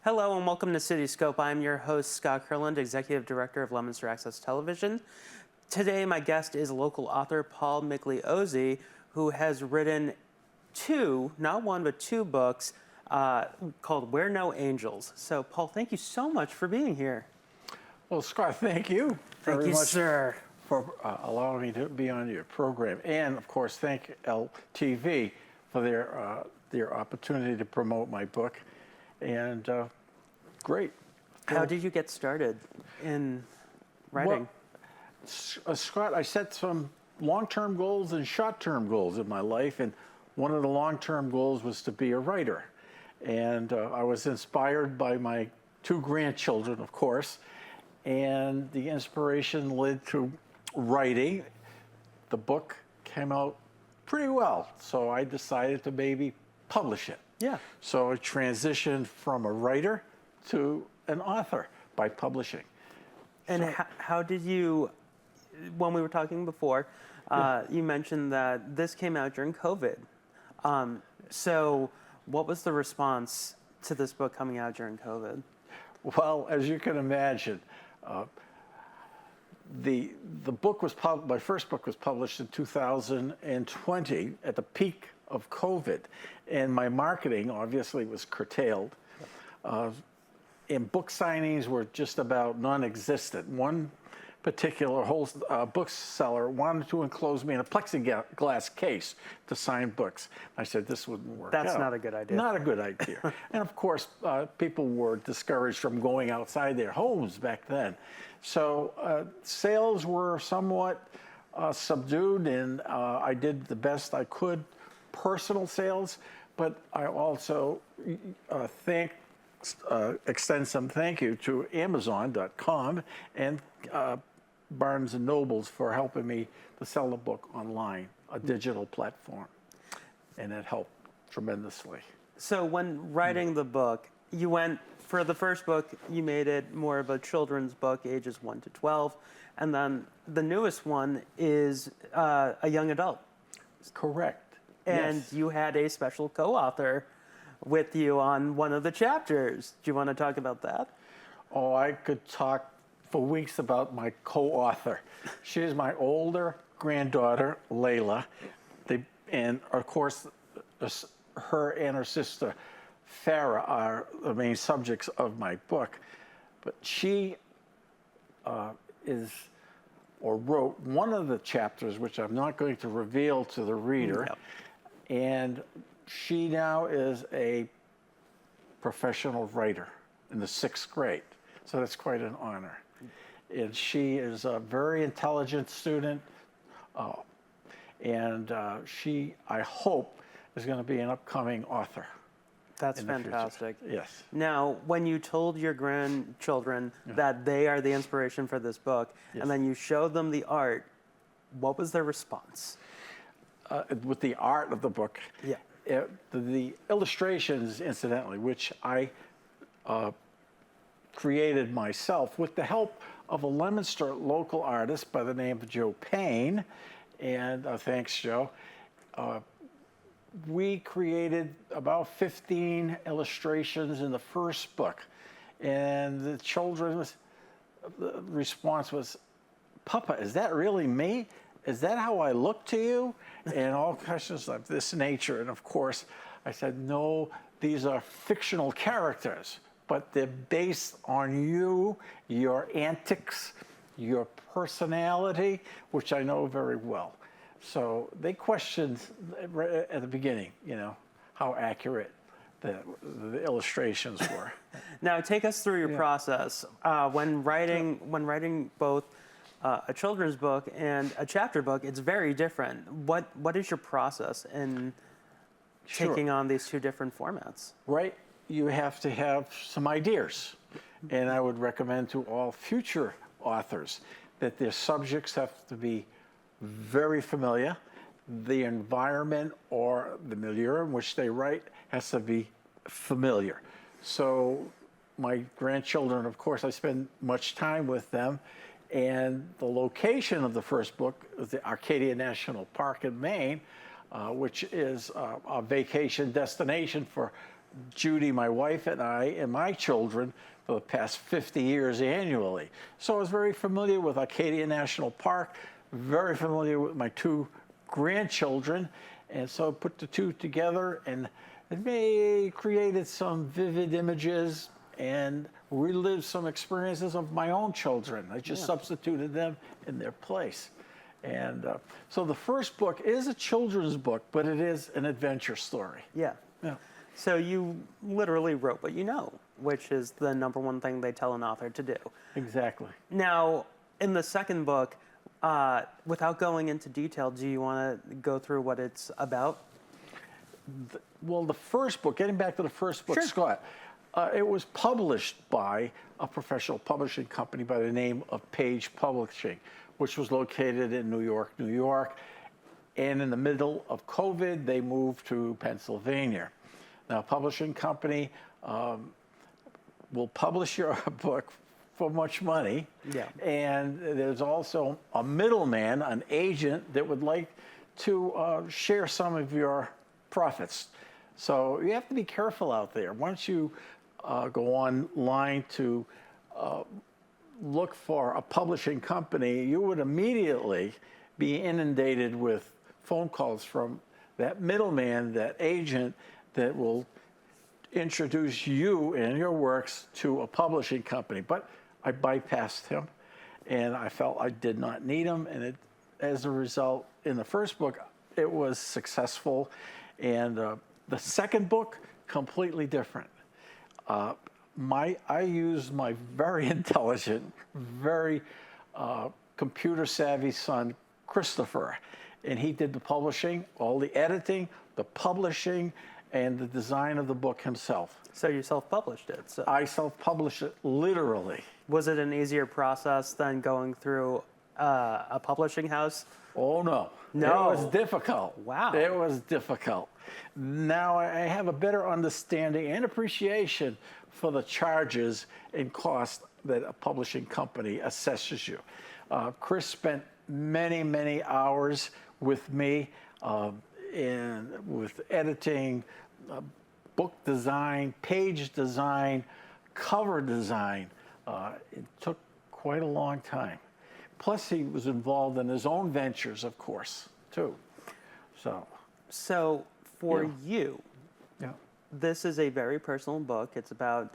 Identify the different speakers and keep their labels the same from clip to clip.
Speaker 1: Hello and welcome to CityScope. I'm your host, Scott Kurland, Executive Director of Leominster Access Television. Today, my guest is local author Paul Migliozzi, who has written two, not one, but two books called We're No Angels. So, Paul, thank you so much for being here.
Speaker 2: Well, Scott, thank you
Speaker 1: Thank you,
Speaker 2: much
Speaker 1: sir.
Speaker 2: for allowing me to be on your program. And, of course, thank LTV for their opportunity to promote my book. And great.
Speaker 1: How did you get started in writing?
Speaker 2: Well, Scott, I set some long-term goals and short-term goals in my life. And one of the long-term goals was to be a writer. And I was inspired by my two grandchildren, of course. And the inspiration led to writing. The book came out pretty well, so I decided to maybe publish it.
Speaker 1: Yeah.
Speaker 2: So I transitioned from a writer to an author by publishing.
Speaker 1: And how did you, when we were talking before, you mentioned that this came out during COVID. So what was the response to this book coming out during COVID?
Speaker 2: Well, as you can imagine, the book was my first book was published in 2020 at the peak of COVID, and my marketing obviously was curtailed. And book signings were just about non-existent. One particular bookseller wanted to enclose me in a plexiglass case to sign books. I said, this wouldn't work out.
Speaker 1: That's not a good idea.
Speaker 2: Not a good idea. And of course, people were discouraged from going outside their homes back then. So sales were somewhat subdued, and I did the best I could, personal sales, but I also extend some thank you to Amazon.com and Barnes & Nobles for helping me to sell the book online, a digital platform, and it helped tremendously.
Speaker 1: So when writing the book, you went, for the first book, you made it more of a children's book, ages 1 to 12, and then the newest one is a young adult.
Speaker 2: Correct.
Speaker 1: And
Speaker 2: yes.
Speaker 1: You had a special co-author with you on one of the chapters. Do you want to talk about that?
Speaker 2: Oh, I could talk for weeks about my co-author. She is my older granddaughter, Layla. And of course, her and her sister, Farah, are the main subjects of my book. But she wrote one of the chapters, which I'm not going to reveal to the reader.
Speaker 1: Yep.
Speaker 2: And she now is a professional writer in the 6th grade. So that's quite an honor. And she is a very intelligent student. And she, I hope, is going to be an upcoming author.
Speaker 1: That's fantastic.
Speaker 2: Yes.
Speaker 1: Now, when you told your grandchildren that they are the inspiration for this book,
Speaker 2: yes.
Speaker 1: and then you showed them the art, what was their response?
Speaker 2: With the art of the book,
Speaker 1: yeah.
Speaker 2: The illustrations, incidentally, which I created myself with the help of a Leominster local artist by the name of Joe Payne, and thanks, Joe. We created about 15 illustrations in the first book, and the children's response was, "Papa, is that really me? Is that how I look to you?" And all questions of this nature. And of course, I said, no, these are fictional characters, but they're based on you, your antics, your personality, which I know very well. So they questioned at the beginning, how accurate the illustrations were.
Speaker 1: Now, take us through your process. When writing both a children's book and a chapter book, it's very different. What is your process in taking on these two different formats?
Speaker 2: Right. You have to have some ideas. And I would recommend to all future authors that their subjects have to be very familiar. The environment or the milieu in which they write has to be familiar. So my grandchildren, of course, I spend much time with them. And the location of the first book is the Arcadia National Park in Maine, which is a vacation destination for Judy, my wife, and I, and my children for the past 50 years annually. So I was very familiar with Acadia National Park, very familiar with my 2 grandchildren, and so put the 2 together, and it created some vivid images and relived some experiences of my own children. I just substituted them in their place. And so the first book is a children's book, but it is an adventure story.
Speaker 1: Yeah.
Speaker 2: Yeah.
Speaker 1: So you literally wrote what you know, which is the #1 thing they tell an author to do.
Speaker 2: Exactly.
Speaker 1: Now, in the second book, without going into detail, do you want to go through what it's about?
Speaker 2: Well, the first book, getting back to the first book,
Speaker 1: Sure.
Speaker 2: Scott, it was published by a professional publishing company by the name of Page Publishing, which was located in New York, New York. And in the middle of COVID, they moved to Pennsylvania. Now, a publishing company will publish your book for much money.
Speaker 1: Yeah.
Speaker 2: And there's also a middleman, an agent, that would like to share some of your profits. So you have to be careful out there. Once you go online to look for a publishing company, you would immediately be inundated with phone calls from that middleman, that agent, that will introduce you and your works to a publishing company. But I bypassed him, and I felt I did not need him. And as a result, in the first book, it was successful. And the second book, completely different. I used my very intelligent, very computer-savvy son, Christopher, and he did the publishing, all the editing, the publishing, and the design of the book himself.
Speaker 1: So you self-published it. So
Speaker 2: I self-published it, literally.
Speaker 1: was it an easier process than going through a publishing house?
Speaker 2: Oh, no.
Speaker 1: No.
Speaker 2: It was difficult.
Speaker 1: Wow.
Speaker 2: It was difficult. Now I have a better understanding and appreciation for the charges and costs that a publishing company assesses you. Chris spent many, many hours with me and with editing, book design, page design, cover design. It took quite a long time. Plus, he was involved in his own ventures, of course, too.
Speaker 1: So for
Speaker 2: Yeah.
Speaker 1: you,
Speaker 2: Yeah.
Speaker 1: this is a very personal book. It's about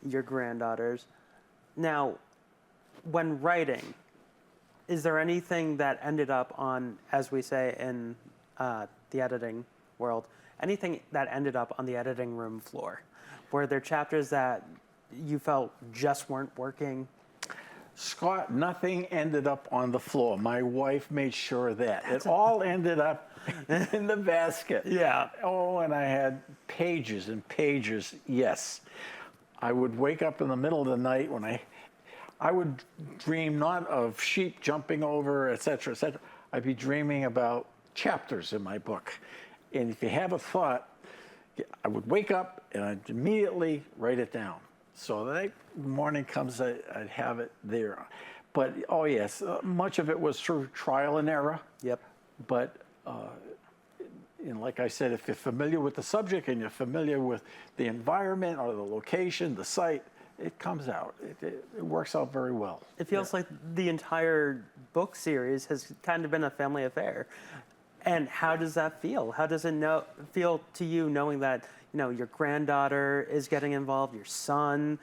Speaker 1: your granddaughters. Now, when writing, is there anything that ended up on, as we say in the editing world, anything that ended up on the editing room floor? Were there chapters that you felt just weren't working?
Speaker 2: Scott, nothing ended up on the floor. My wife made sure of that. It all ended up in the basket.
Speaker 1: Yeah.
Speaker 2: Oh, and I had pages and pages, yes. I would wake up in the middle of the night when I would dream not of sheep jumping over, et cetera, et cetera. I'd be dreaming about chapters in my book. And if you have a thought, I would wake up and I'd immediately write it down. So the morning comes, I'd have it there. But, oh yes, much of it was through trial and error.
Speaker 1: Yep.
Speaker 2: But, and like I said, if you're familiar with the subject and you're familiar with the environment or the location, the site, it comes out. It works out very well.
Speaker 1: It feels like the entire book series has kind of been a family affair. And how does that feel? How does it feel to you knowing that, your granddaughter is getting involved, your son,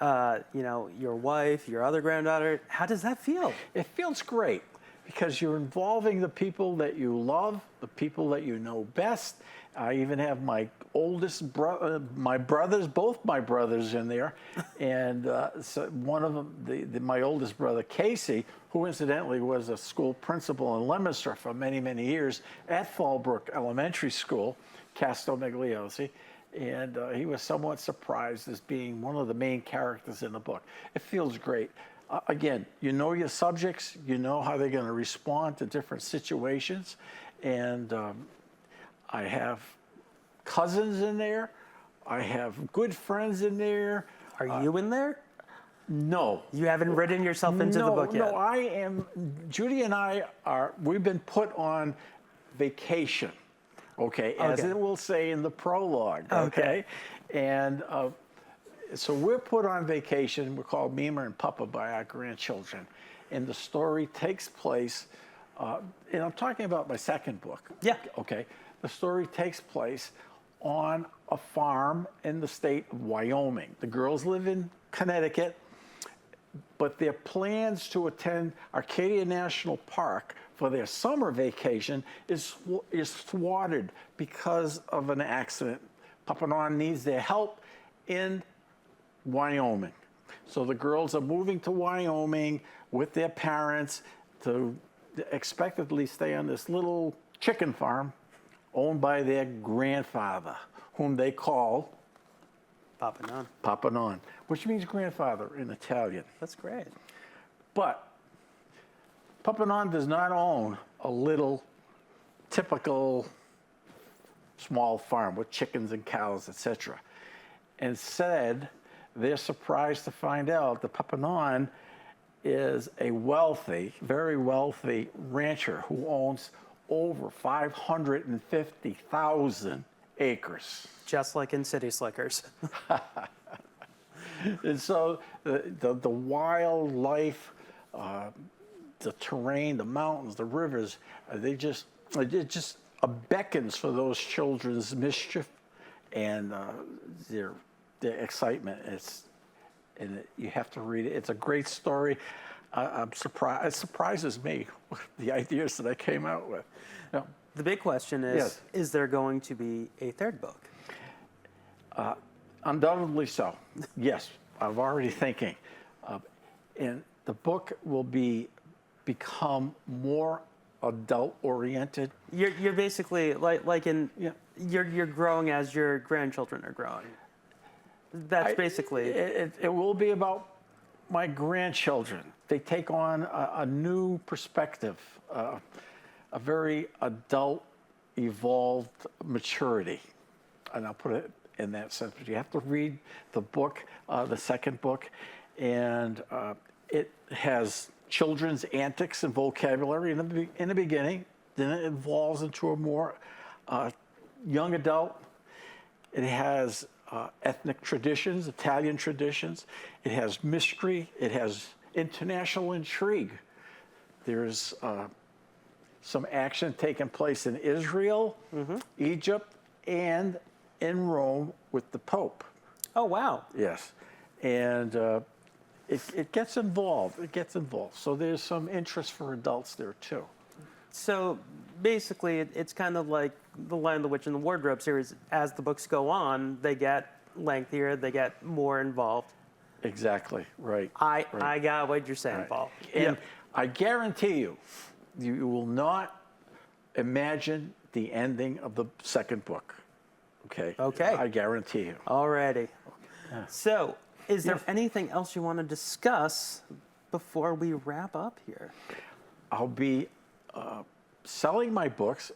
Speaker 1: your wife, your other granddaughter? How does that feel?
Speaker 2: It feels great because you're involving the people that you love, the people that you know best. I even have my oldest brother, both my brothers in there. And so one of them, my oldest brother, Casey, who incidentally was a school principal in Leominster for many, many years at Fallbrook Elementary School, Paul Migliozzi. And he was somewhat surprised as being one of the main characters in the book. It feels great. Again, you know your subjects, you know how they're going to respond to different situations. And I have cousins in there. I have good friends in there.
Speaker 1: Are you in there?
Speaker 2: No.
Speaker 1: You haven't written yourself into the book yet?
Speaker 2: No, Judy and I we've been put on vacation. Okay, as it will say in the prologue, okay? And so we're put on vacation. We're called Mima and Papa by our grandchildren. And the story takes place, and I'm talking about my second book.
Speaker 1: Yeah.
Speaker 2: Okay. The story takes place on a farm in the state of Wyoming. The girls live in Connecticut, but their plans to attend Arcadia National Park for their summer vacation is thwarted because of an accident. Papa Non needs their help in Wyoming. So the girls are moving to Wyoming with their parents to expectedly stay on this little chicken farm owned by their grandfather, whom they call
Speaker 1: Papa Non.
Speaker 2: Papa Non, which means grandfather in Italian.
Speaker 1: That's great.
Speaker 2: But Papa Non does not own a little typical small farm with chickens and cows, etc. Instead, they're surprised to find out that Papa Non is a wealthy, very wealthy rancher who owns over 550,000 acres.
Speaker 1: Just like in City Slickers.
Speaker 2: And so the wildlife, the terrain, the mountains, the rivers, it just beckons for those children's mischief and their excitement. You have to read it. It's a great story. I'm surprised. It surprises me the ideas that I came out with. You know,
Speaker 1: The big question is,
Speaker 2: Yes.
Speaker 1: is there going to be a third book?
Speaker 2: undoubtedly so. Yes, I'm already thinking, and the book will become more adult oriented.
Speaker 1: You're basically like in
Speaker 2: Yeah.
Speaker 1: you're growing as your grandchildren are growing. That's basically
Speaker 2: It will be about my grandchildren. They take on a new perspective, a very adult, evolved maturity. And I'll put it in that sense. But you have to read the book, the second book, and it has children's antics and vocabulary in the beginning. Then it evolves into a more young adult. It has ethnic traditions, Italian traditions. It has mystery. It has international intrigue. There's some action taking place in Israel, Egypt, and in Rome with the Pope.
Speaker 1: oh wow.
Speaker 2: Yes. And it gets involved. It gets involved. So there's some interest for adults there too.
Speaker 1: So basically, it's kind of like the Lion, the Witch, and the Wardrobe series. As the books go on, they get lengthier, they get more involved.
Speaker 2: Exactly. Right.
Speaker 1: I got what you're saying,
Speaker 2: Right.
Speaker 1: Paul.
Speaker 2: And
Speaker 1: Yep.
Speaker 2: I guarantee you, you will not imagine the ending of the second book. Okay.
Speaker 1: Okay.
Speaker 2: I guarantee you.
Speaker 1: Alrighty. So, is there
Speaker 2: Yes.
Speaker 1: anything else you want to discuss before we wrap up here?
Speaker 2: I'll be selling my books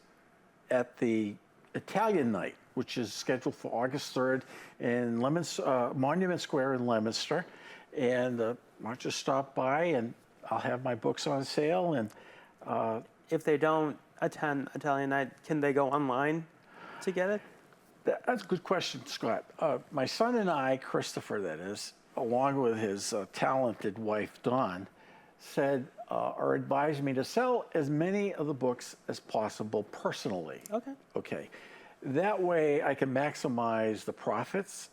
Speaker 2: at the Italian Night, which is scheduled for August 3rd in Monument Square in Leominster. And why don't you stop by, and I'll have my books on sale. And
Speaker 1: If they don't attend Italian Night, can they go online to get it?
Speaker 2: that's a good question, Scott. My son and I, Christopher that is, along with his talented wife, Dawn, said or advised me to sell as many of the books as possible personally.
Speaker 1: Okay.
Speaker 2: Okay. That way I can maximize the profits.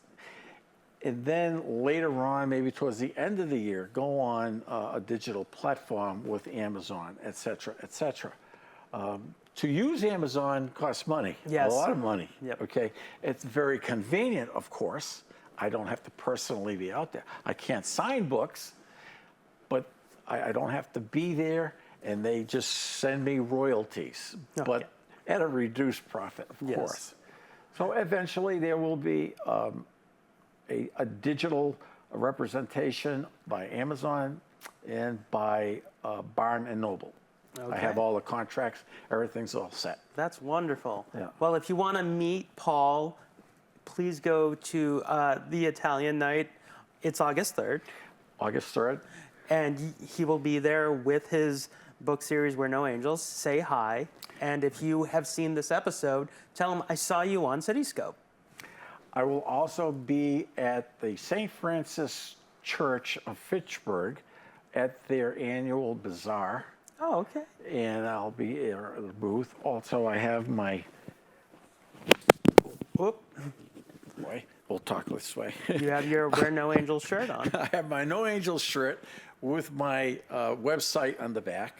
Speaker 2: And then later on, maybe towards the end of the year, go on a digital platform with Amazon, et cetera, et cetera. To use Amazon costs money,
Speaker 1: Yes.
Speaker 2: a lot of money.
Speaker 1: Yep.
Speaker 2: Okay. It's very convenient, of course. I don't have to personally be out there. I can't sign books, but I don't have to be there, and they just send me royalties, but at a reduced profit, of
Speaker 1: Yes.
Speaker 2: course. So eventually there will be a digital representation by Amazon and by Barnes and Noble. I have
Speaker 1: Okay.
Speaker 2: all the contracts, everything's all set.
Speaker 1: That's wonderful.
Speaker 2: Yeah.
Speaker 1: Well, if you want to meet Paul, please go to the Italian Night. It's August 3rd,
Speaker 2: August 3rd.
Speaker 1: and he will be there with his book series, Where No Angels. Say hi. And if you have seen this episode, tell him I saw you on CityScope.
Speaker 2: I will also be at the St. Francis Church of Fitchburg at their annual bazaar.
Speaker 1: Oh, okay.
Speaker 2: And I'll be at the booth. Also, I have my,
Speaker 1: Whoop.
Speaker 2: boy, we'll talk this way.
Speaker 1: You have your Wear No Angels shirt on.
Speaker 2: I have my No Angels shirt with my website on the back.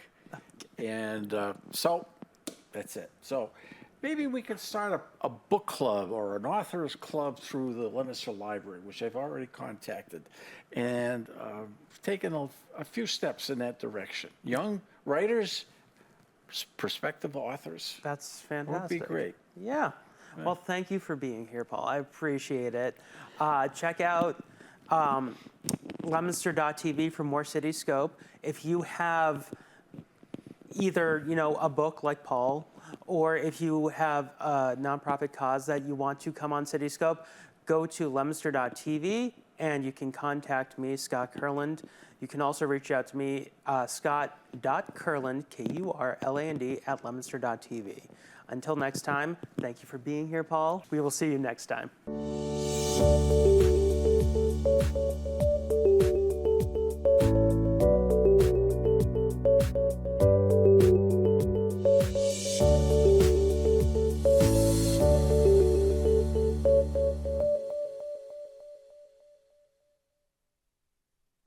Speaker 2: And so that's it. So maybe we could start a book club or an author's club through the Leominster Library, which I've already contacted, and taken a few steps in that direction. Young writers, prospective authors.
Speaker 1: That's fantastic.
Speaker 2: Would be great.
Speaker 1: Yeah. Well, thank you for being here, Paul. I appreciate it. Check out Leominster.tv for more CityScope. If you have either, a book like Paul, or if you have a nonprofit cause that you want to come on CityScope, go to Leominster.tv and you can contact me, Scott Kurland. You can also reach out to me, Scott.Kurland, Kurland, at Leominster.tv. Until next time, thank you for being here, Paul. We will see you next time.